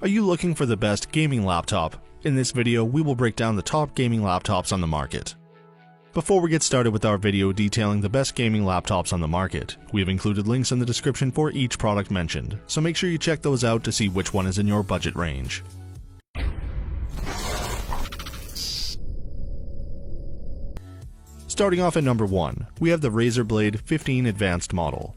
Are you looking for the best gaming laptop? In this video, we will break down the top gaming laptops on the market. Before we get started with our video detailing the best gaming laptops on the market, we have included links in the description for each product mentioned, so make sure you check those out to see which one is in your budget range. Starting off at number 1, we have the Razer Blade 15 Advanced model.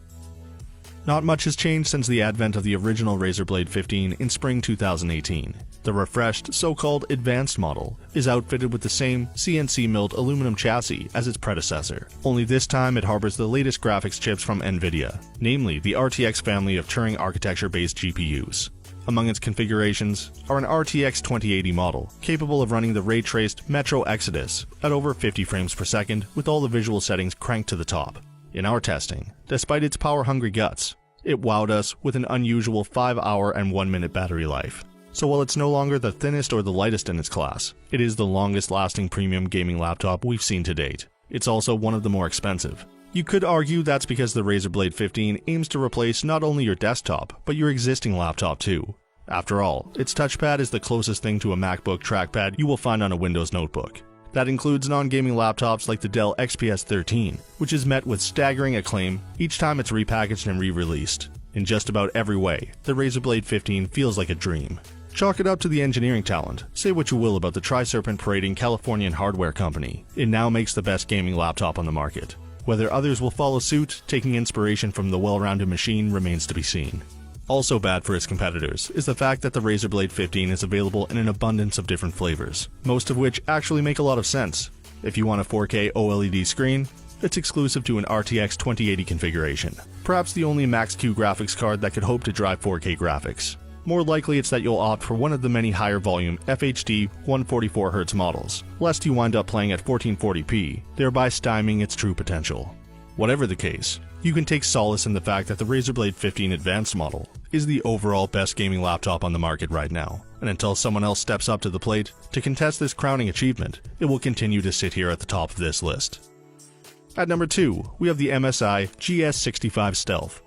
Not much has changed since the advent of the original Razer Blade 15 in spring 2018. The refreshed, so-called advanced model is outfitted with the same CNC milled aluminum chassis as its predecessor, only this time it harbors the latest graphics chips from NVIDIA, namely the RTX family of Turing architecture-based GPUs. Among its configurations are an RTX 2080 model, capable of running the ray-traced Metro Exodus at over 50 frames per second with all the visual settings cranked to the top. In our testing, despite its power-hungry guts, it wowed us with an unusual 5-hour and 1-minute battery life. So while it's no longer the thinnest or the lightest in its class, it is the longest-lasting premium gaming laptop we've seen to date. It's also one of the more expensive. You could argue that's because the Razer Blade 15 aims to replace not only your desktop, but your existing laptop too. After all, its touchpad is the closest thing to a MacBook trackpad you will find on a Windows notebook. That includes non-gaming laptops like the Dell XPS 13, which is met with staggering acclaim each time it's repackaged and re-released. In just about every way, the Razer Blade 15 feels like a dream. Chalk it up to the engineering talent. Say what you will about the tri-serpent parading Californian hardware company, it now makes the best gaming laptop on the market. Whether others will follow suit, taking inspiration from the well-rounded machine remains to be seen. Also bad for its competitors is the fact that the Razer Blade 15 is available in an abundance of different flavors, most of which actually make a lot of sense. If you want a 4K OLED screen, it's exclusive to an RTX 2080 configuration, perhaps the only Max-Q graphics card that could hope to drive 4K graphics. More likely it's that you'll opt for one of the many higher volume FHD 144Hz models, lest you wind up playing at 1440p, thereby stymieing its true potential. Whatever the case, you can take solace in the fact that the Razer Blade 15 Advanced model is the overall best gaming laptop on the market right now, and until someone else steps up to the plate to contest this crowning achievement, it will continue to sit here at the top of this list. At number 2, we have the MSI GS65 Stealth.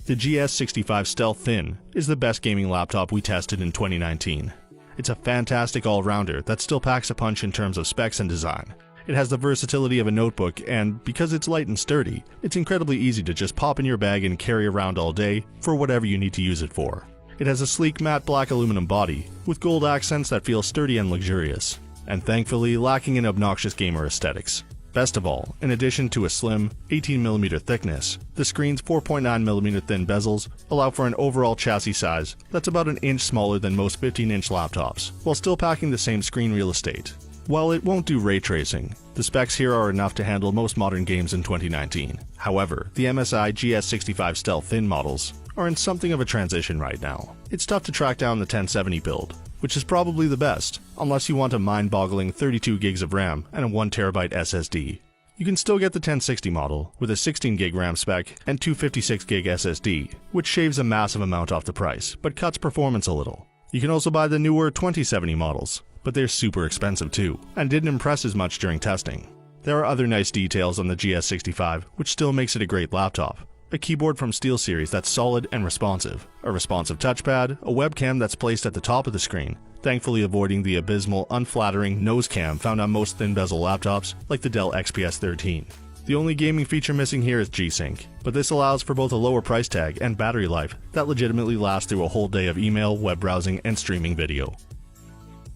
The GS65 Stealth Thin is the best gaming laptop we tested in 2019. It's a fantastic all-rounder that still packs a punch in terms of specs and design. It has the versatility of a notebook, and because it's light and sturdy, it's incredibly easy to just pop in your bag and carry around all day for whatever you need to use it for. It has a sleek matte black aluminum body with gold accents that feel sturdy and luxurious, and thankfully lacking in obnoxious gamer aesthetics. Best of all, in addition to a slim 18mm thickness, the screen's 4.9mm thin bezels allow for an overall chassis size that's about an inch smaller than most 15-inch laptops, while still packing the same screen real estate. While it won't do ray tracing, the specs here are enough to handle most modern games in 2019. However, the MSI GS65 Stealth Thin models are in something of a transition right now. It's tough to track down the 1070 build, which is probably the best, unless you want a mind-boggling 32 gigs of RAM and a 1TB SSD. You can still get the 1060 model, with a 16GB RAM spec and 256GB SSD, which shaves a massive amount off the price, but cuts performance a little. You can also buy the newer 2070 models, but they're super expensive too, and didn't impress as much during testing. There are other nice details on the GS65, which still makes it a great laptop. A keyboard from SteelSeries that's solid and responsive, a responsive touchpad, a webcam that's placed at the top of the screen, thankfully avoiding the abysmal, unflattering nose cam found on most thin bezel laptops like the Dell XPS 13. The only gaming feature missing here is G-Sync, but this allows for both a lower price tag and battery life that legitimately lasts through a whole day of email, web browsing, and streaming video.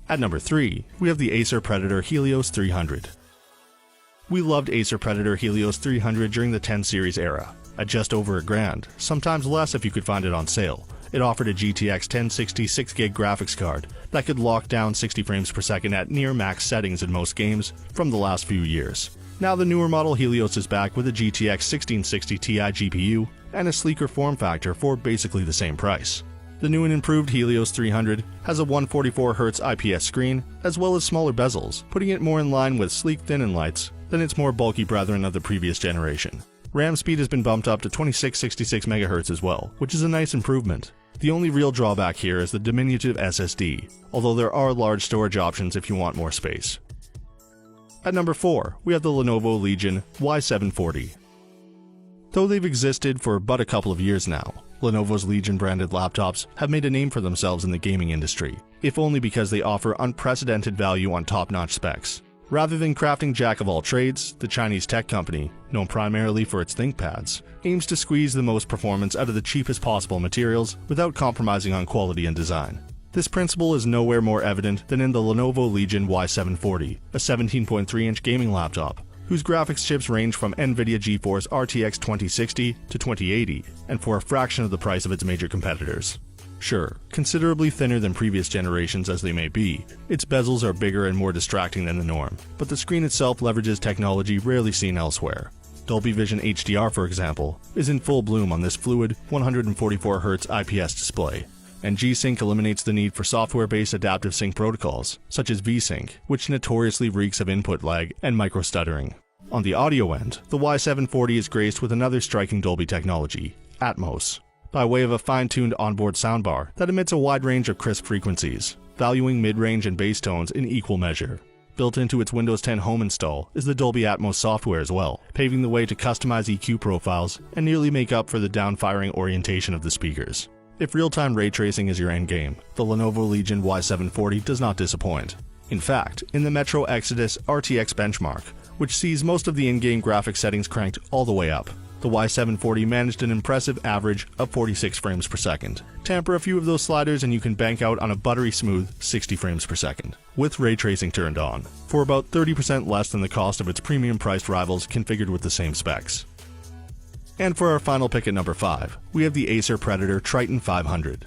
At number 3, we have the Acer Predator Helios 300. We loved Acer Predator Helios 300 during the 10 series era. At just over $1,000, sometimes less if you could find it on sale, it offered a GTX 1060 6GB graphics card that could lock down 60 frames per second at near max settings in most games from the last few years. Now the newer model Helios is back with a GTX 1660 Ti GPU and a sleeker form factor for basically the same price. The new and improved Helios 300 has a 144Hz IPS screen, as well as smaller bezels, putting it more in line with sleek thin lights than its more bulky brethren of the previous generation. RAM speed has been bumped up to 2666 MHz as well, which is a nice improvement. The only real drawback here is the diminutive SSD, although there are large storage options if you want more space. At number 4, we have the Lenovo Legion Y740. Though they've existed for but a couple of years now, Lenovo's Legion-branded laptops have made a name for themselves in the gaming industry, if only because they offer unprecedented value on top-notch specs. Rather than crafting jack-of-all-trades, the Chinese tech company, known primarily for its ThinkPads, aims to squeeze the most performance out of the cheapest possible materials without compromising on quality and design. This principle is nowhere more evident than in the Lenovo Legion Y740, a 17.3-inch gaming laptop, whose graphics chips range from NVIDIA GeForce RTX 2060 to 2080, and for a fraction of the price of its major competitors. Sure, considerably thinner than previous generations as they may be, its bezels are bigger and more distracting than the norm, but the screen itself leverages technology rarely seen elsewhere. Dolby Vision HDR, for example, is in full bloom on this fluid 144Hz IPS display, and G-Sync eliminates the need for software-based adaptive sync protocols, such as V-Sync, which notoriously reeks of input lag and micro-stuttering. On the audio end, the Y740 is graced with another striking Dolby technology, Atmos, by way of a fine-tuned onboard soundbar that emits a wide range of crisp frequencies, valuing mid-range and bass tones in equal measure. Built into its Windows 10 home install is the Dolby Atmos software as well, paving the way to customize EQ profiles and nearly make up for the down-firing orientation of the speakers. If real-time ray tracing is your endgame, the Lenovo Legion Y740 does not disappoint. In fact, in the Metro Exodus RTX benchmark, which sees most of the in-game graphics settings cranked all the way up, the Y740 managed an impressive average of 46 frames per second. Tamper a few of those sliders and you can bank out on a buttery smooth 60 frames per second, with ray tracing turned on, for about 30% less than the cost of its premium-priced rivals configured with the same specs. And for our final pick at number 5, we have the Acer Predator Triton 500.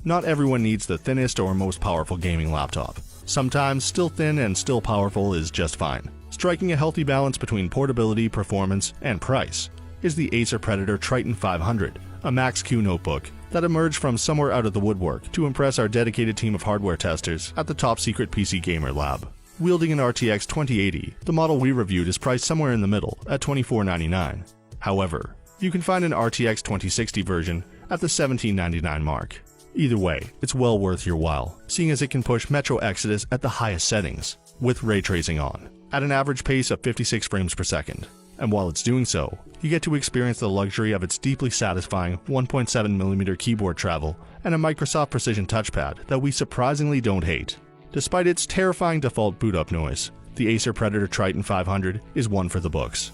Not everyone needs the thinnest or most powerful gaming laptop. Sometimes still thin and still powerful is just fine. Striking a healthy balance between portability, performance, and price is the Acer Predator Triton 500, a Max-Q notebook that emerged from somewhere out of the woodwork to impress our dedicated team of hardware testers at the top-secret PC Gamer Lab. Wielding an RTX 2080, the model we reviewed is priced somewhere in the middle at $24.99. However, you can find an RTX 2060 version at the $17.99 mark. Either way, it's well worth your while, seeing as it can push Metro Exodus at the highest settings, with ray tracing on, at an average pace of 56 frames per second. And while it's doing so, you get to experience the luxury of its deeply satisfying 1.7mm keyboard travel and a Microsoft Precision touchpad that we surprisingly don't hate. Despite its terrifying default boot-up noise, the Acer Predator Triton 500 is one for the books.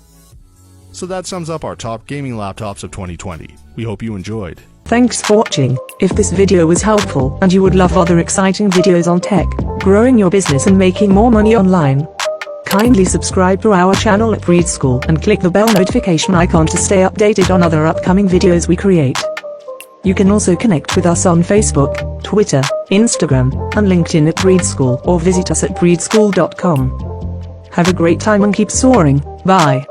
So that sums up our top gaming laptops of 2020. We hope you enjoyed. Thanks for watching. If this video was helpful and you would love other exciting videos on tech, growing your business and making more money online, kindly subscribe to our channel at Breed School and click the bell notification icon to stay updated on other upcoming videos we create. You can also connect with us on Facebook, Twitter, Instagram, and LinkedIn at Breed School or visit us at breedschool.com. Have a great time and keep soaring. Bye.